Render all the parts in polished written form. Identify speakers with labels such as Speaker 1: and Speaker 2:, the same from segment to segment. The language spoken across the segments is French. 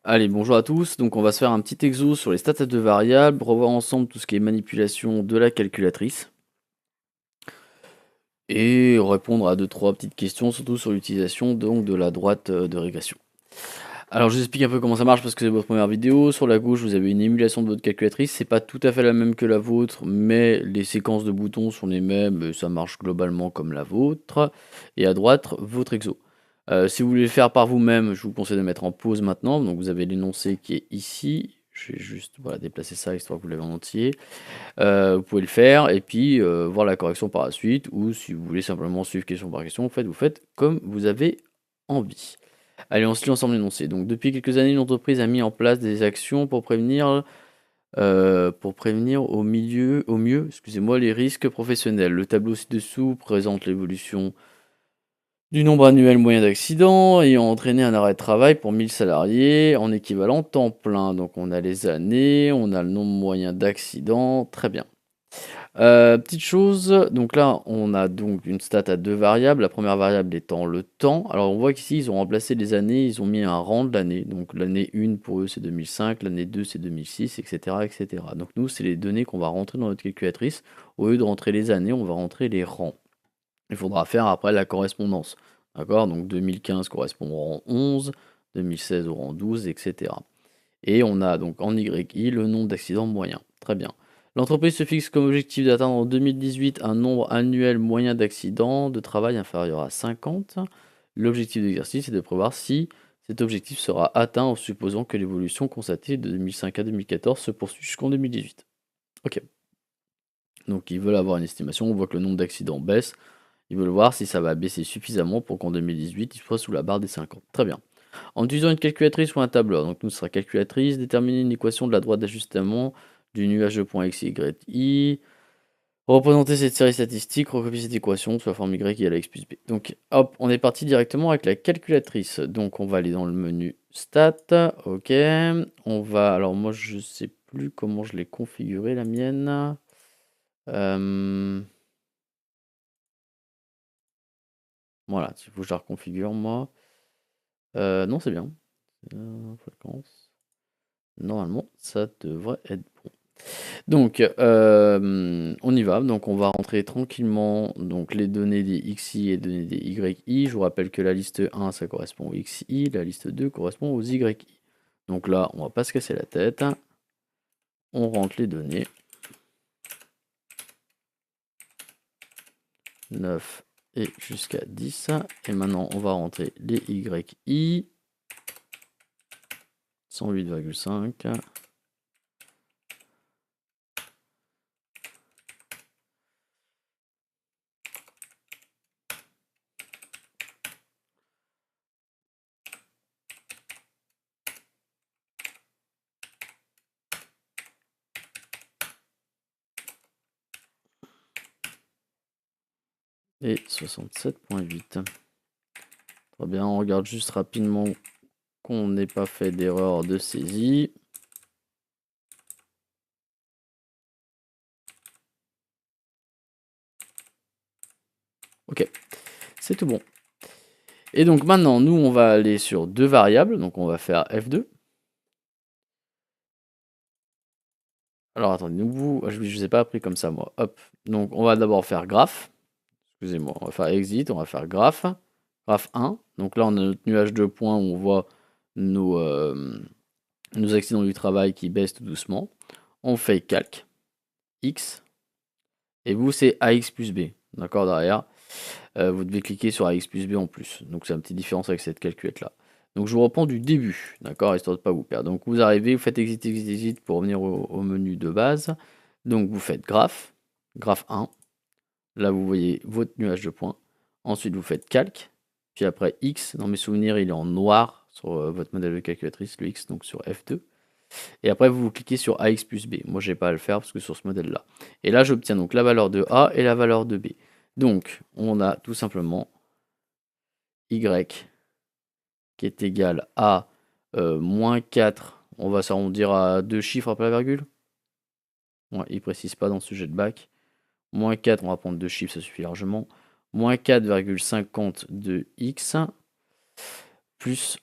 Speaker 1: Allez, bonjour à tous. Donc, on va se faire un petit exo sur les stats à deux variables, revoir ensemble tout ce qui est manipulation de la calculatrice et répondre à deux, trois petites questions, surtout sur l'utilisation donc de la droite de régression. Alors, je vous explique un peu comment ça marche parce que c'est votre première vidéo. Sur la gauche, vous avez une émulation de votre calculatrice. C'est pas tout à fait la même que la vôtre, mais les séquences de boutons sont les mêmes. Et ça marche globalement comme la vôtre. Et à droite, votre exo. Si vous voulez le faire par vous-même, je vous conseille de mettre en pause maintenant. Donc, vous avez l'énoncé qui est ici. Je vais juste voilà, déplacer ça histoire que vous l'avez en entier. Vous pouvez le faire et puis voir la correction par la suite. Ou si vous voulez simplement suivre question par question, vous faites comme vous avez envie. Allez, on se lit ensemble l'énoncé. Donc, depuis quelques années, l'entreprise a mis en place des actions pour prévenir au mieux, excusez-moi, les risques professionnels. Le tableau ci-dessous présente l'évolution du nombre annuel moyen d'accidents ayant entraîné un arrêt de travail pour 1000 salariés en équivalent temps plein. Donc, on a les années, on a le nombre moyen d'accidents, très bien. Petite chose, donc là, on a donc une stat à deux variables. La première variable étant le temps. Alors, on voit qu'ici, ils ont remplacé les années, ils ont mis un rang de l'année. Donc, l'année 1 pour eux, c'est 2005, l'année 2, c'est 2006, etc., etc. Donc, nous, c'est les données qu'on va rentrer dans notre calculatrice. Au lieu de rentrer les années, on va rentrer les rangs. Il faudra faire après la correspondance. D'accord? Donc, 2015 correspond au rang 11, 2016 au rang 12, etc. Et on a donc en YI le nombre d'accidents moyens. Très bien. L'entreprise se fixe comme objectif d'atteindre en 2018 un nombre annuel moyen d'accidents de travail inférieur à 50. L'objectif d'exercice est de prévoir si cet objectif sera atteint en supposant que l'évolution constatée de 2005 à 2014 se poursuit jusqu'en 2018. Ok. Donc ils veulent avoir une estimation, on voit que le nombre d'accidents baisse. Ils veulent voir si ça va baisser suffisamment pour qu'en 2018 il soit sous la barre des 50. Très bien. En utilisant une calculatrice ou un tableur, donc nous ce sera calculatrice, déterminer une équation de la droite d'ajustement du nuage de points x, y, i, représenter cette série statistique, recopier cette équation sous la forme y égale à x plus b. Donc hop, on est parti directement avec la calculatrice. Donc on va aller dans le menu stat, ok. On va, alors moi je sais plus comment je l'ai configuré la mienne. Voilà, il faut que je la reconfigure moi. Non, c'est bien. Fréquence. Normalement, ça devrait être bon. Donc, on y va. Donc, on va rentrer tranquillement donc, les données des XI et les données des YI. Je vous rappelle que la liste 1, ça correspond aux XI. La liste 2 correspond aux YI. Donc là, on va pas se casser la tête. On rentre les données. 9 et jusqu'à 10. Et maintenant, on va rentrer les YI. 108,5. Et 67,8. Très bien, on regarde juste rapidement qu'on n'ait pas fait d'erreur de saisie. Ok, c'est tout bon. Et donc maintenant, nous, on va aller sur deux variables. Donc on va faire F2. Alors attendez, vous, je ne vous ai pas appris comme ça, moi. Hop. Donc on va d'abord faire graph. Excusez-moi, on va faire exit, on va faire graph. Graph 1. Donc là, on a notre nuage de points où on voit nos, nos accidents du travail qui baissent tout doucement. On fait calc. X. Et vous, c'est AX plus B. D'accord, derrière. Vous devez cliquer sur AX plus B en plus. Donc c'est une petite différence avec cette calculette là. Donc je vous reprends du début, d'accord, histoire de ne pas vous perdre. Donc vous arrivez, vous faites exit, exit, exit pour revenir au menu de base. Donc vous faites graph, graph 1. Là vous voyez votre nuage de points. Ensuite vous faites calc. Puis après X, dans mes souvenirs il est en noir sur votre modèle de calculatrice, le X donc sur F2. Et après vous cliquez sur AX plus B. Moi je n'ai pas à le faire parce que sur ce modèle là. Et là j'obtiens donc la valeur de A et la valeur de B. Donc on a tout simplement Y qui est égal à moins 4, on va s'arrondir à deux chiffres après la virgule. Ouais, il ne précise pas dans le sujet de bac. Moins 4, on va prendre deux chiffres, ça suffit largement. Moins 4,50 de x plus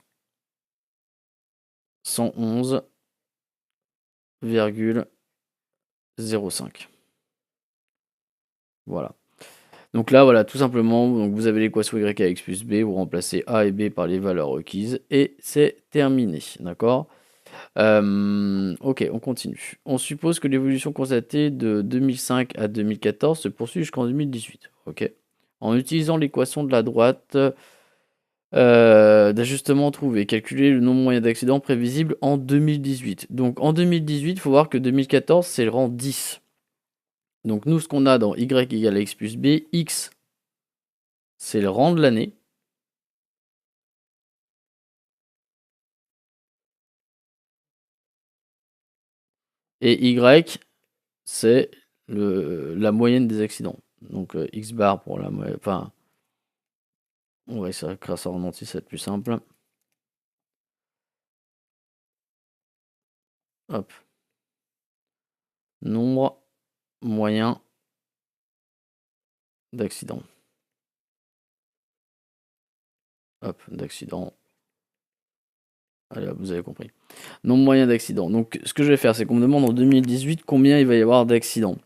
Speaker 1: 111,05. Voilà. Donc là, voilà, tout simplement, donc vous avez l'équation y à x plus b, vous remplacez a et b par les valeurs requises, et c'est terminé, d'accord? Ok, on continue. On suppose que l'évolution constatée de 2005 à 2014 se poursuit jusqu'en 2018, ok? En utilisant l'équation de la droite d'ajustement trouvé, calculer le nombre moyen d'accidents prévisibles en 2018. Donc en 2018, il faut voir que 2014, c'est le rang 10. Donc nous, ce qu'on a dans y égale à x plus b, x, c'est le rang de l'année. Et y, c'est la moyenne des accidents. Donc x bar pour la moyenne. Enfin, on va essayer de créer ça en entier, ça va être plus simple. Hop. Nombre moyen d'accidents. Hop, d'accidents. Allez, hop, vous avez compris. Nombre moyen d'accidents. Donc, ce que je vais faire, c'est qu'on me demande en 2018 combien il va y avoir d'accidents.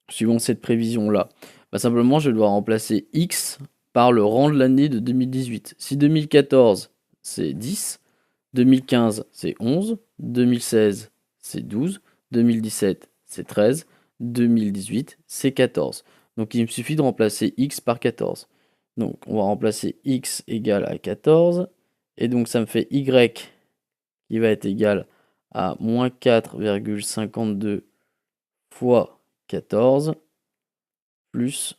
Speaker 1: Suivant cette prévision-là. Bah, simplement, je vais devoir remplacer X par le rang de l'année de 2018. Si 2014, c'est 10, 2015, c'est 11, 2016, c'est 12, 2017, c'est 13, 2018, c'est 14. Donc, il me suffit de remplacer X par 14. Donc, on va remplacer X égale à 14. Et donc, ça me fait Y qui va être égal à moins 4,52 fois 14 plus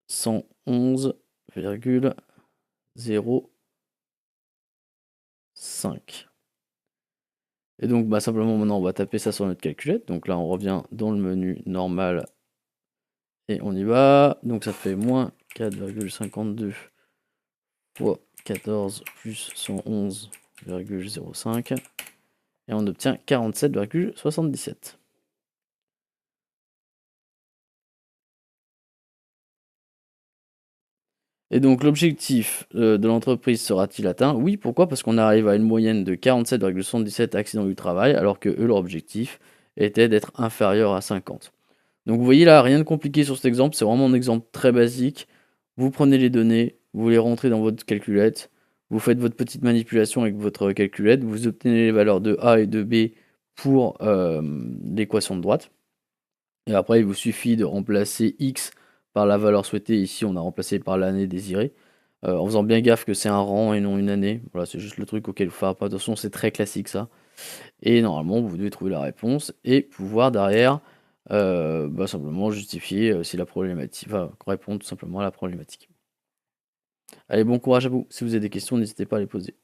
Speaker 1: 111,05. Et donc bah, simplement maintenant on va taper ça sur notre calculette. Donc là on revient dans le menu normal et on y va. Donc ça fait moins 4,52 fois 14 plus 111,05 et on obtient 47,77. Et donc l'objectif de l'entreprise sera-t-il atteint? Oui, pourquoi? Parce qu'on arrive à une moyenne de 47,77 accidents du travail, alors que eux, leur objectif était d'être inférieur à 50. Donc vous voyez là, rien de compliqué sur cet exemple, c'est vraiment un exemple très basique. Vous prenez les données, vous les rentrez dans votre calculette, vous faites votre petite manipulation avec votre calculette, vous obtenez les valeurs de A et de B pour l'équation de droite. Et après, il vous suffit de remplacer X par la valeur souhaitée. Ici, on a remplacé par l'année désirée. En faisant bien gaffe que c'est un rang et non une année. Voilà, c'est juste le truc auquel il faut faire attention. C'est très classique ça. Et normalement, vous devez trouver la réponse et pouvoir derrière bah, simplement justifier si la problématique, enfin, répondre tout simplement à la problématique. Allez, bon courage à vous. Si vous avez des questions, n'hésitez pas à les poser.